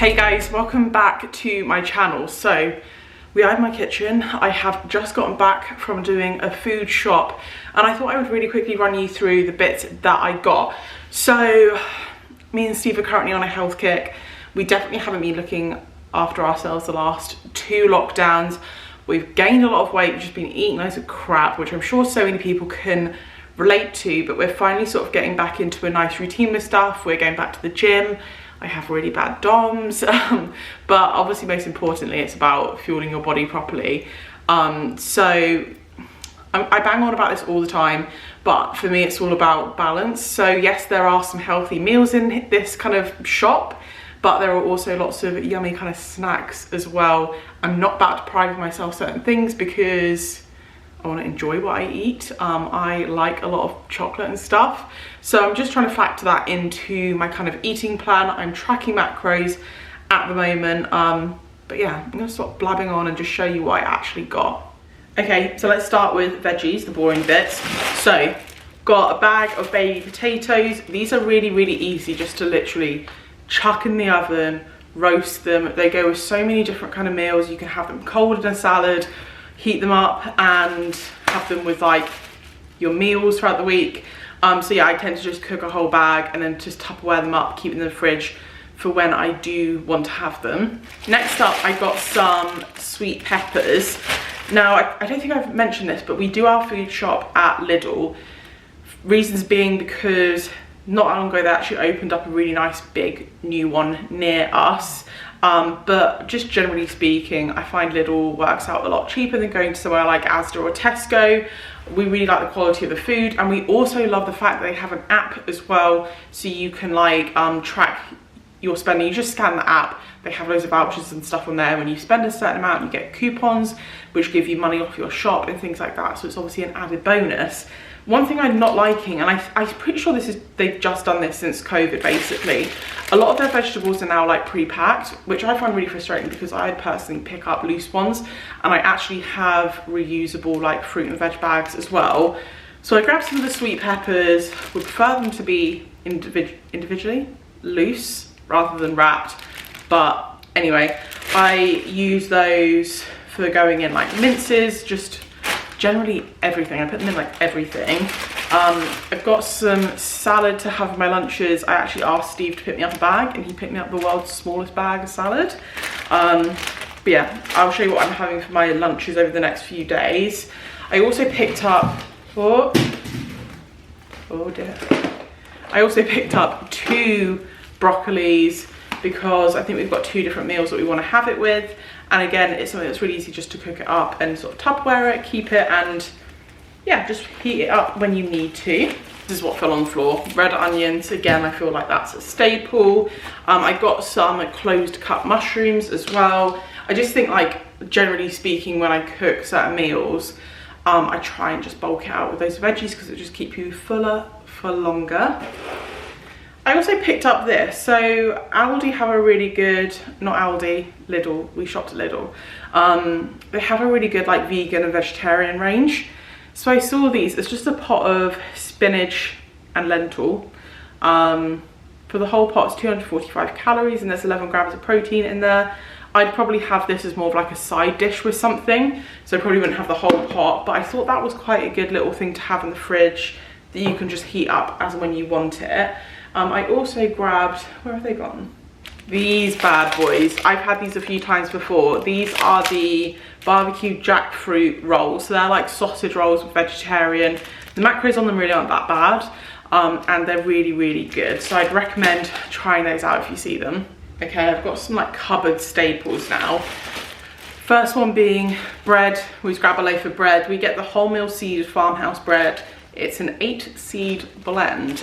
Hey guys, welcome back to my channel. So we are in my kitchen. I have just gotten back from doing a food shop and I thought I would really quickly run you through the bits that I got. So me and Steve are currently on a health kick. We definitely haven't been looking after ourselves the last 2 lockdowns. We've gained a lot of weight, we've just been eating loads of crap, which I'm sure so many people can relate to, but we're finally sort of getting back into a nice routine with stuff. We're going back to the gym. I have really bad DOMs, but obviously most importantly it's about fueling your body properly. So I bang on about this all the time, but for me it's all about balance. So yes, there are some healthy meals in this kind of shop, but there are also lots of yummy kind of snacks as well. I'm not about to deprive myself certain things because I want to enjoy what I eat. I like a lot of chocolate and stuff. So I'm just trying to factor that into my kind of eating plan. I'm tracking macros at the moment. But yeah, I'm gonna stop blabbing on and just show you what I actually got. Okay, so let's start with veggies, the boring bits. So, got a bag of baby potatoes. These are really, really easy just to literally chuck in the oven, roast them. They go with so many different kind of meals. You can have them cold in a salad, heat them up and have them with like your meals throughout the week. So yeah, I tend to just cook a whole bag and then just Tupperware them up, keep them in the fridge for when I do want to have them. Next up, I got some sweet peppers. Now, I don't think I've mentioned this, but we do our food shop at Lidl. Reasons being because not long ago they actually opened up a really nice big new one near us. But just generally speaking, I find Lidl works out a lot cheaper than going to somewhere like Asda or Tesco. We really like the quality of the food, and we also love the fact that they have an app as well, so you can like track your spending. You just scan the app, they have loads of vouchers and stuff on there. When you spend a certain amount, you get coupons which give you money off your shop and things like that, so it's obviously an added bonus. One thing I'm not liking, and I'm pretty sure they've just done this since COVID basically, a lot of their vegetables are now like pre-packed, which I find really frustrating because I personally pick up loose ones and I actually have reusable like fruit and veg bags as well. So I grabbed some of the sweet peppers, would prefer them to be individually loose rather than wrapped, but anyway, I use those for going in like minces, just generally everything. I put them in like everything. I've got some salad to have in my lunches. I actually asked Steve to pick me up a bag and he picked me up the world's smallest bag of salad. But yeah, I'll show you what I'm having for my lunches over the next few days. I also picked up, oh dear. I also picked up 2 broccolis because I think we've got 2 different meals that we want to have it with. And again, it's something that's really easy just to cook it up and sort of Tupperware it, keep it, and yeah, just heat it up when you need to. This is what fell on the floor. Red onions, again, I feel like that's a staple. I got some closed cut mushrooms as well. I just think, like, generally speaking, when I cook certain meals, I try and just bulk it out with those veggies because it just keep you fuller for longer. I also picked up this. So Aldi have a really good, not Aldi, Lidl, we shopped at Lidl. They have a really good like vegan and vegetarian range. So I saw these, it's just a pot of spinach and lentil. For the whole pot, it's 245 calories and there's 11 grams of protein in there. I'd probably have this as more of like a side dish with something, so I probably wouldn't have the whole pot, but I thought that was quite a good little thing to have in the fridge that you can just heat up as and when you want it. I also grabbed, where have they gone? These bad boys. I've had these a few times before. These are the barbecue jackfruit rolls. So they're like sausage rolls with vegetarian. The macros on them really aren't that bad, and they're really, really good. So I'd recommend trying those out if you see them. Okay, I've got some like cupboard staples now. First one being bread. We always grab a loaf of bread. We get the wholemeal seeded farmhouse bread. It's an 8-seed blend.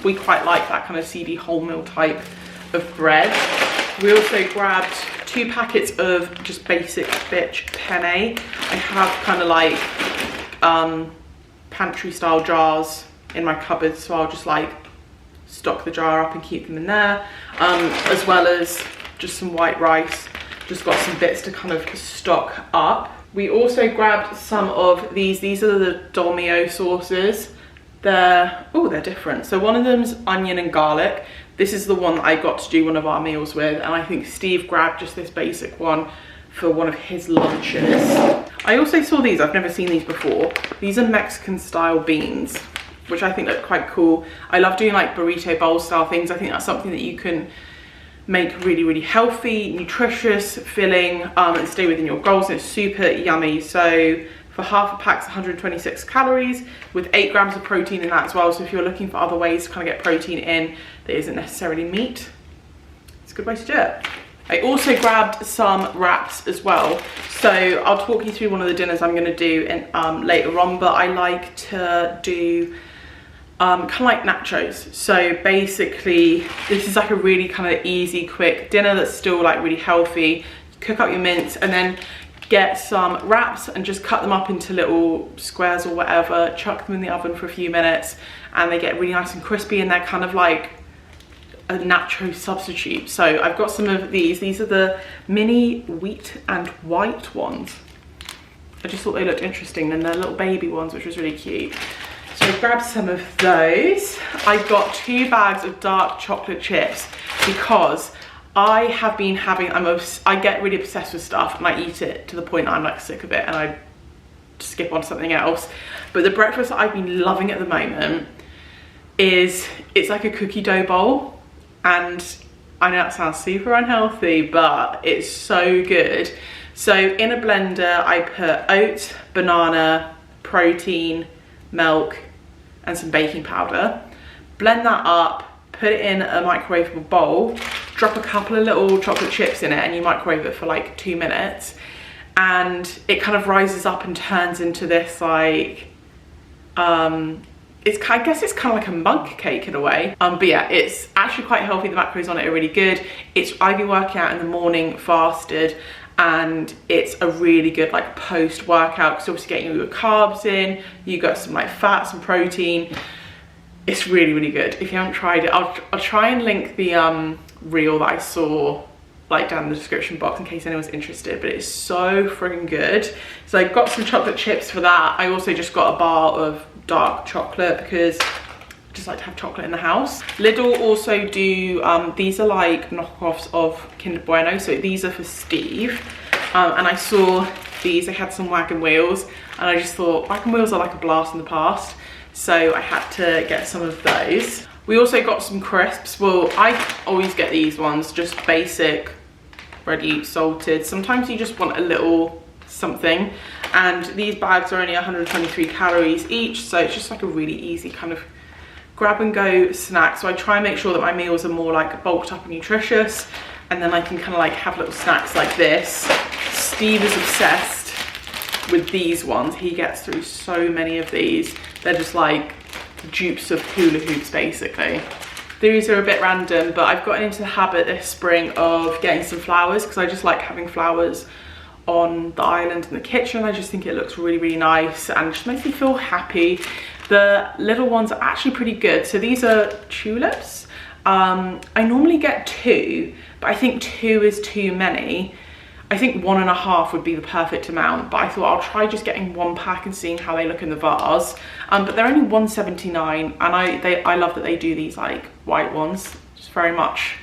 We quite like that kind of seedy wholemeal type of bread. We also grabbed 2 packets of just basic bitch penne. I have kind of like pantry style jars in my cupboard, so I'll just like stock the jar up and keep them in there, as well as just some white rice. Just got some bits to kind of stock up. We also grabbed some of these are the 𝘱𝘬𝘦 sauces. they're different. So one of them's onion and garlic. This is the one that I got to do one of our meals with, and I think Steve grabbed just this basic one for one of his lunches. I also saw these, I've never seen these before. These are Mexican style beans, which I think look quite cool. I love doing like burrito bowl style things. I think that's something that you can make really, really healthy, nutritious, filling, and stay within your goals, and it's super yummy. So for half a pack's 126 calories with 8 grams of protein in that as well. So if you're looking for other ways to kind of get protein in that isn't necessarily meat, it's a good way to do it. I also grabbed some wraps as well. So I'll talk you through one of the dinners I'm going to do in, later on, but I like to do kind of like nachos. So basically this is like a really kind of easy, quick dinner that's still like really healthy. Cook up your mince and then get some wraps and just cut them up into little squares or whatever, chuck them in the oven for a few minutes, and they get really nice and crispy, and they're kind of like a nacho substitute. So I've got some of these are the mini wheat and white ones. I just thought they looked interesting, and they're little baby ones, which was really cute. So I grabbed some of those. I got 2 bags of dark chocolate chips because I have been having, I get really obsessed with stuff and I eat it to the point I'm like sick of it and I skip on something else. But the breakfast that I've been loving at the moment is, it's like a cookie dough bowl, and I know that sounds super unhealthy, but it's so good. So in a blender I put oats, banana, protein, milk and some baking powder. Blend that up, put it in a microwavable bowl, drop a couple of little chocolate chips in it, and you microwave it for like 2 minutes, and it kind of rises up and turns into this like I guess it's kind of like a mug cake in a way, but yeah, it's actually quite healthy. The macros on it are really good. I've been working out in the morning fasted, and it's a really good like post workout, because obviously getting your carbs in, you got some like fat, some protein. It's really, really good. If you haven't tried it, I'll try and link the reel that I saw like down in the description box in case anyone's interested, but it's so friggin' good. So I got some chocolate chips for that. I also just got a bar of dark chocolate because I just like to have chocolate in the house. Lidl also do, these are like knockoffs of Kinder Bueno, so these are for Steve. And I saw these, they had some wagon wheels, and I just thought wagon wheels are like a blast in the past. So I had to get some of those. We also got some crisps. Well, I always get these ones, just basic, ready salted. Sometimes you just want a little something. And these bags are only 123 calories each. So it's just like a really easy kind of grab and go snack. So I try and make sure that my meals are more like bulked up and nutritious. And then I can kind of like have little snacks like this. Steve is obsessed with these ones. He gets through so many of these. They're just like dupes of hula hoops basically. These are a bit random, but I've gotten into the habit this spring of getting some flowers, because I just like having flowers on the island in the kitchen. I just think it looks really, really nice and just makes me feel happy. The little ones are actually pretty good. So these are tulips. I normally get 2, but I think 2 is too many. I think 1.5 would be the perfect amount, but I thought I'll try just getting 1 pack and seeing how they look in the vase. But they're only $1.79, and I love that they do these like white ones. Just very much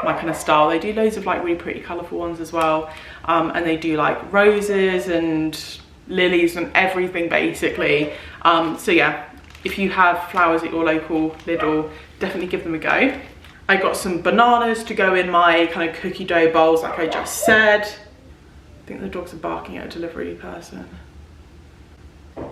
my kind of style. They do loads of like really pretty colourful ones as well, and they do like roses and lilies and everything basically. So yeah, if you have flowers at your local Lidl, definitely give them a go. I got some bananas to go in my kind of cookie dough bowls like I just said. I think the dogs are barking at a delivery person. It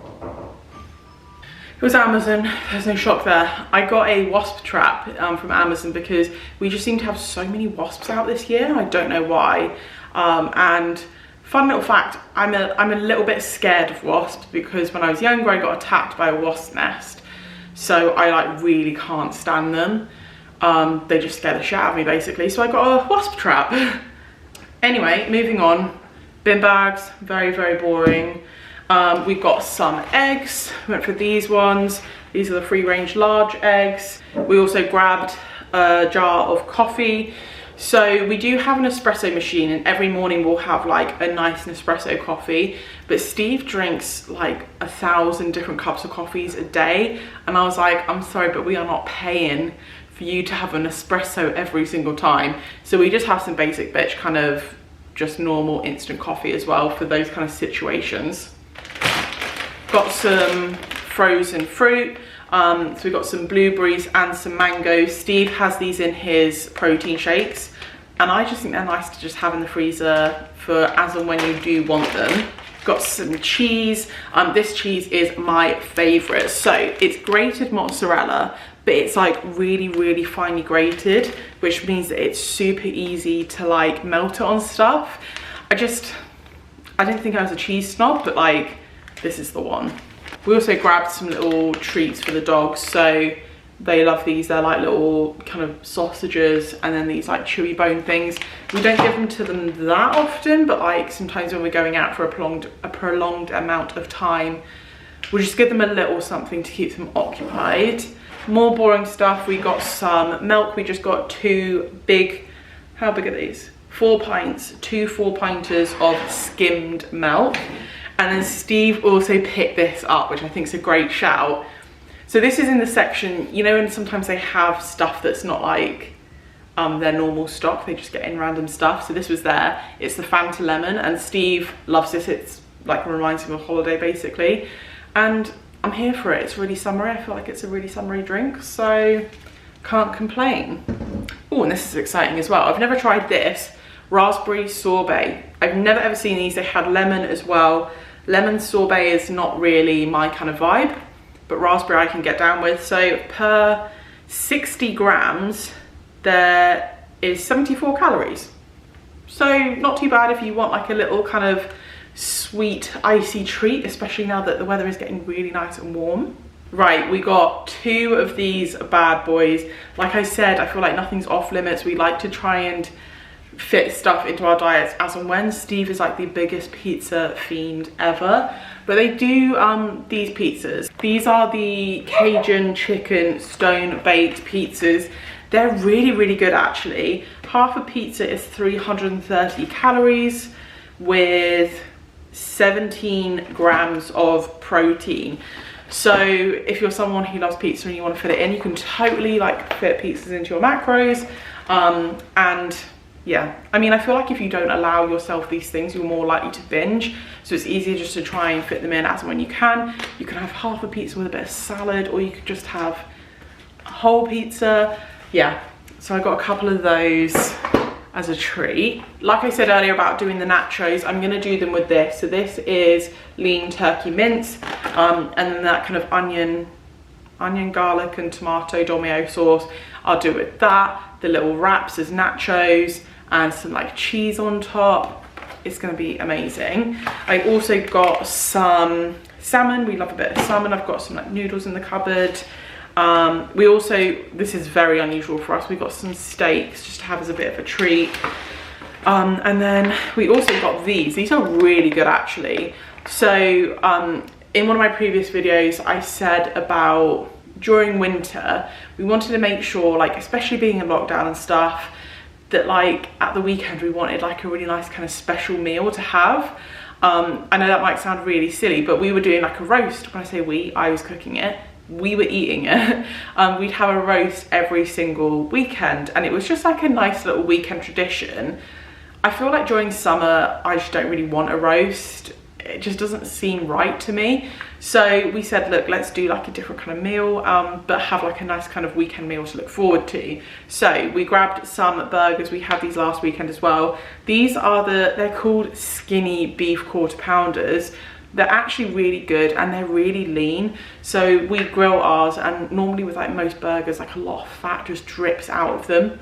was Amazon, there's no shock there. I got a wasp trap from Amazon because we just seem to have so many wasps out this year. I don't know why. And fun little fact, I'm a little bit scared of wasps because when I was younger I got attacked by a wasp nest. So I like really can't stand them. They just scare the shit out of me basically. So I got a wasp trap. Anyway, moving on. Bin bags, very, very boring. We got some eggs, went for these ones. These are the free range large eggs. We also grabbed a jar of coffee. So we do have an espresso machine, and every morning we'll have like a nice Nespresso coffee, but Steve drinks like 1,000 different cups of coffees a day, and I was like, I'm sorry, but we are not paying for you to have an espresso every single time. So we just have some basic bitch kind of just normal instant coffee as well for those kind of situations. Got some frozen fruit. So we've got some blueberries and some mangoes. Steve has these in his protein shakes, and I just think they're nice to just have in the freezer for as and when you do want them. Got some cheese. This cheese is my favorite. So it's grated mozzarella, but it's like really, really finely grated, which means that it's super easy to like melt it on stuff. I didn't think I was a cheese snob, but like this is the one. We also grabbed some little treats for the dogs, so they love these. They're like little kind of sausages, and then these like chewy bone things. We don't give them to them that often, but like sometimes when we're going out for a prolonged amount of time, we'll just give them a little something to keep them occupied. More boring stuff. We got some milk. We just got 2 big, how big are these? 4 pints, 2 4-pinters of skimmed milk. And then Steve also picked this up, which I think is a great shout. So this is in the section, you know, and sometimes they have stuff that's not like their normal stock, they just get in random stuff. So this was there. It's the Fanta lemon, and Steve loves this. It's like reminds him of holiday basically. And I'm here for it. It's really summery. I feel like it's a really summery drink, so can't complain. Oh, and this is exciting as well. I've never tried this. Raspberry sorbet. I've never ever seen these. They had lemon as well. Lemon sorbet is not really my kind of vibe, but raspberry I can get down with. So per 60 grams, there is 74 calories. So not too bad if you want like a little kind of sweet, icy treat, especially now that the weather is getting really nice and warm. Right, we got 2 of these bad boys. Like I said, I feel like nothing's off limits. We like to try and fit stuff into our diets as and when. Steve is like the biggest pizza fiend ever, but they do these pizzas. These are the Cajun chicken stone baked pizzas. They're really, really good actually. Half a pizza is 330 calories with 17 grams of protein. So if you're someone who loves pizza and you want to fit it in, you can totally like fit pizzas into your macros. And yeah, I mean, I feel like if you don't allow yourself these things, you're more likely to binge. So it's easier just to try and fit them in as and when you can. You can have half a pizza with a bit of salad, or you could just have a whole pizza. Yeah, so I got a couple of those as a treat. Like I said earlier about doing the nachos, I'm gonna do them with this. So this is lean turkey mince, and then that kind of onion, garlic and tomato 𝘱𝘳𝑚𝑒𝑜 sauce. I'll do with that. The little wraps as nachos and some like cheese on top. It's gonna be amazing. I also got some salmon. We love a bit of salmon. I've got some like noodles in the cupboard. We also, this is very unusual for us, we got some steaks just to have as a bit of a treat. And then we also got these are really good actually. So in one of my previous videos I said about during winter we wanted to make sure, like especially being in lockdown and stuff, that like at the weekend we wanted like a really nice kind of special meal to have. I know that might sound really silly, but we were doing like a roast. When I say we, I was cooking it, we were eating it. We'd have a roast every single weekend, and it was just like a nice little weekend tradition. I feel like during summer I just don't really want a roast. It just doesn't seem right to me. So we said, look, let's do like a different kind of meal, but have like a nice kind of weekend meal to look forward to. So we grabbed some burgers. We had these last weekend as well. These are they're called skinny beef quarter pounders. They're actually really good and they're really lean. So we grill ours, and normally with like most burgers, like a lot of fat just drips out of them.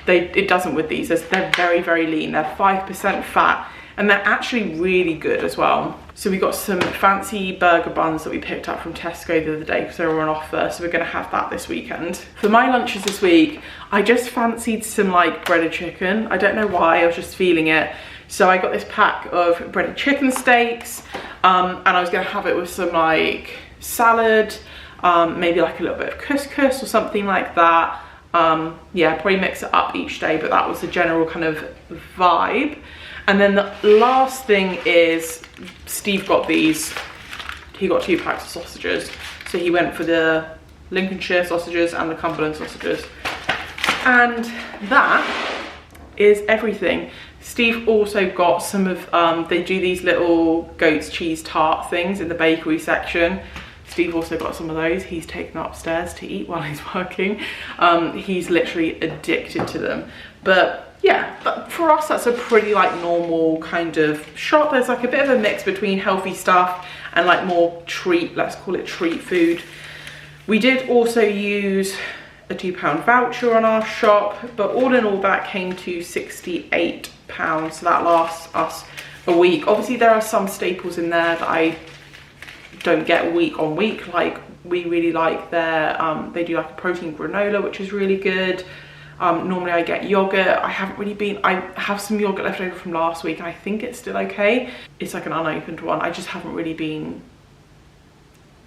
It doesn't with these. They're very, very lean. They're 5% fat. And they're actually really good as well. So we got some fancy burger buns that we picked up from Tesco the other day because they were on offer. So we're gonna have that this weekend. For my lunches this week, I just fancied some like breaded chicken. I don't know why, I was just feeling it. So I got this pack of breaded chicken steaks, and I was gonna have it with some like salad, maybe like a little bit of couscous or something like that. Yeah, probably mix it up each day, but that was the general kind of vibe. And then the last thing is Steve got these. He got 2 packs of sausages. So he went for the Lincolnshire sausages and the Cumberland sausages. And that is everything. Steve also got some of, they do these little goat's cheese tart things in the bakery section. Steve also got some of those. He's taken upstairs to eat while he's working. He's literally addicted to them. But yeah, but for us, that's a pretty like normal kind of shop. There's like a bit of a mix between healthy stuff and like more treat, let's call it treat food. We did also use a £2 voucher on our shop, but all in all that came to £68. So that lasts us a week. Obviously there are some staples in there that I don't get week on week. Like we really like their, they do like a protein granola, which is really good. Normally I get yogurt. I have some yogurt left over from last week and I think it's still okay. It's like an unopened one. I just haven't really been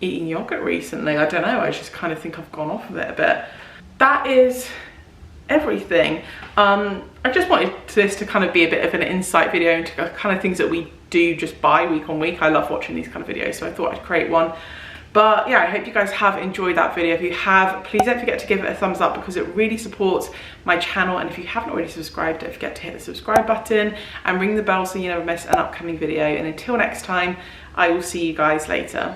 eating yogurt recently. I don't know, I just kind of think I've gone off of it a bit. That is everything. I just wanted this to kind of be a bit of an insight video into kind of things that we do just buy week on week. I love watching these kind of videos, so I thought I'd create one. But yeah, I hope you guys have enjoyed that video. If you have, please don't forget to give it a thumbs up because it really supports my channel. And if you haven't already subscribed, don't forget to hit the subscribe button and ring the bell so you never miss an upcoming video. And until next time, I will see you guys later.